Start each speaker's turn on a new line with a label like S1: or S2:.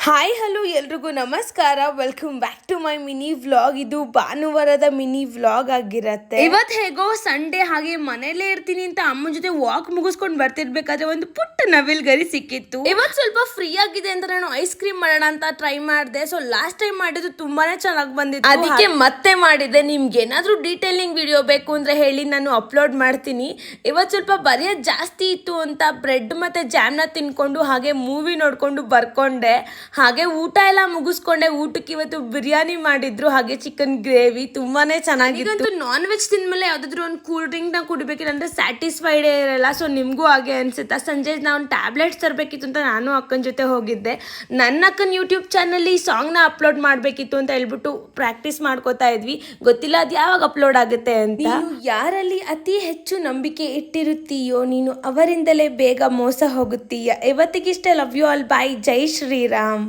S1: Hi hello ಎಲ್ರಿಗೂ ನಮಸ್ಕಾರ. Welcome back to my mini vlog. ಇದು ಭಾನುವಾರದ ಮಿನಿ ವ್ಲಾಗ್ ಆಗಿರತ್ತೆ. ಇವತ್ತು ಹೇಗೋ ಸಂಡೇ, ಹಾಗೆ ಮನೇಲೇ ಇರ್ತೀನಿ ಅಂತ ಅಮ್ಮನ ಜೊತೆ ವಾಕ್ ಮುಗಿಸ್ಕೊಂಡು ಬರ್ತಿರ್ಬೇಕಾದ್ರೆ ಒಂದು ಪುಟ್ಟ ನವಿಲ್ ಗರಿ ಸಿಕ್ಕಿತ್ತು. ಇವತ್ತು ಸ್ವಲ್ಪ ಫ್ರೀ ಆಗಿದೆ ಅಂತ ನಾನು ಐಸ್ ಕ್ರೀಮ್ ಮಾಡೋಣ ಅಂತ ಟ್ರೈ ಮಾಡಿದೆ. ಸೊ ಲಾಸ್ಟ್ ಟೈಮ್ ಮಾಡಿದ್ದು ತುಂಬಾನೇ ಚೆನ್ನಾಗಿ ಬಂದಿತ್ತು, ಅದಕ್ಕೆ ಮತ್ತೆ ಮಾಡಿದೆ. ನಿಮ್ಗೆ ಏನಾದ್ರೂ ಡೀಟೇಲಿಂಗ್ ವಿಡಿಯೋ ಬೇಕು ಅಂದ್ರೆ ಹೇಳಿ, ನಾನು ಅಪ್ಲೋಡ್ ಮಾಡ್ತೀನಿ. ಇವತ್ತು ಸ್ವಲ್ಪ ಬರೆಯೋದು ಜಾಸ್ತಿ ಇತ್ತು ಅಂತ ಬ್ರೆಡ್ ಮತ್ತೆ ಜಾಮ್ನ ತಿನ್ಕೊಂಡು ಹಾಗೆ ಮೂವಿ ನೋಡ್ಕೊಂಡು ಬರ್ಕೊಂಡೆ. ಹಾಗೆ ಊಟ ಎಲ್ಲ ಮುಗಿಸ್ಕೊಂಡೆ. ಊಟಕ್ಕೆ ಇವತ್ತು ಬಿರಿಯಾನಿ ಮಾಡಿದ್ರು, ಹಾಗೆ ಚಿಕನ್ ಗ್ರೇವಿ ತುಂಬಾನೇ ಚೆನ್ನಾಗಿತ್ತು. ನಾನ್ ವೆಜ್ ತಿಂದ್ಮೇಲೆ ಯಾವ್ದಾದ್ರು ಒಂದು ಕೂಲ್ ಡ್ರಿಂಕ್ ನ ಕುಡಿಬೇಕಂದ್ರೆ ಸ್ಯಾಟಿಸ್ಫೈಡ್ ಇರಲ್ಲ. ಸೊ ನಿಮ್ಗೂ ಹಾಗೆ ಅನ್ಸುತ್ತಾ? ಸಂಜೆ ನಾವು ಟ್ಯಾಬ್ಲೆಟ್ಸ್ ತರಬೇಕಿತ್ತು ಅಂತ ನಾನು ಅಕ್ಕನ ಜೊತೆ ಹೋಗಿದ್ದೆ. ನನ್ನ ಅಕ್ಕನ ಯೂಟ್ಯೂಬ್ ಚಾನಲ್ ಈ ಸಾಂಗ್ ನ ಅಪ್ಲೋಡ್ ಮಾಡ್ಬೇಕಿತ್ತು ಅಂತ ಹೇಳ್ಬಿಟ್ಟು ಪ್ರಾಕ್ಟೀಸ್ ಮಾಡ್ಕೋತಾ ಇದ್ವಿ. ಗೊತ್ತಿಲ್ಲ ಅದು ಯಾವಾಗ ಅಪ್ಲೋಡ್ ಆಗುತ್ತೆ ಅಂತ. ನೀನು ಯಾರಲ್ಲಿ ಅತಿ ಹೆಚ್ಚು ನಂಬಿಕೆ ಇಟ್ಟಿರುತ್ತೀಯೋ ನೀನು ಅವರಿಂದಲೇ ಬೇಗ ಮೋಸ ಹೋಗುತ್ತೀಯ. ಇವತ್ತಿಗಿಷ್ಟೇ. Love you all. ಬಾಯ್. ಜೈ ಶ್ರೀರಾಮ್.